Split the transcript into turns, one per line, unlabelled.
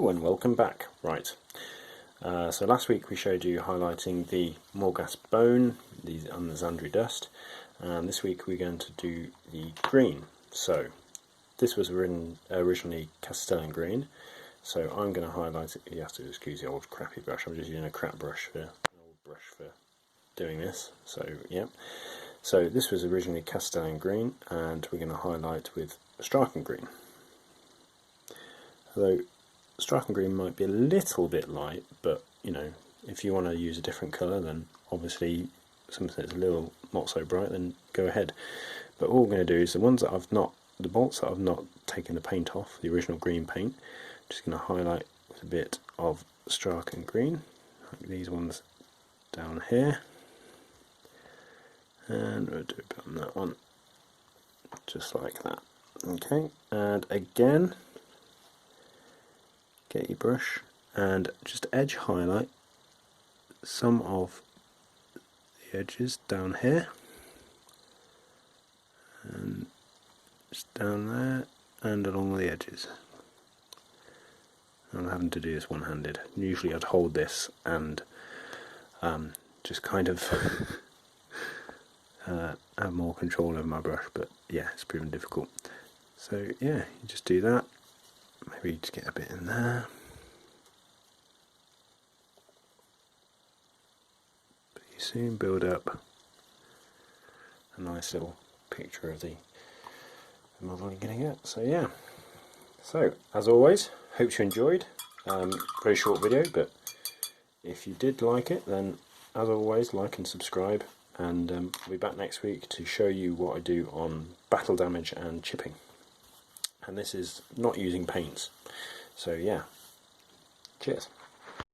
Hello and welcome back. Right, so last week we showed you highlighting the Morghast bone on the Zandri dust, and this week we're going to do the green. So this was originally Straken Green, so I'm going to highlight it. You have to excuse the old crappy brush, I'm just using a crap brush for doing this. So yeah, so this was originally Straken Green, and we're going to highlight with Straken Green. Although Straken Green might be a little bit light, but you know, if you want to use a different colour, then obviously something that's a little not so bright, then go ahead. But all we're going to do is the bolts that I've not taken the paint off, the original green paint, I'm just going to highlight with a bit of Straken Green, like these ones down here, and we'll do a bit on that one, just like that. Okay, and again, get your brush and just edge highlight some of the edges down here and just down there and along the edges. I'm having to do this one-handed. Usually I'd hold this and just kind of have more control over my brush, but yeah, it's proven difficult. So yeah, you just do that. Maybe just get a bit in there. But you soon build up a nice little picture of the model you're going to get. So yeah. So as always, hope you enjoyed. Very short video, but if you did like it, then as always, like and subscribe. And I'll be back next week to show you what I do on battle damage and chipping. And this is not using paints. So yeah, cheers.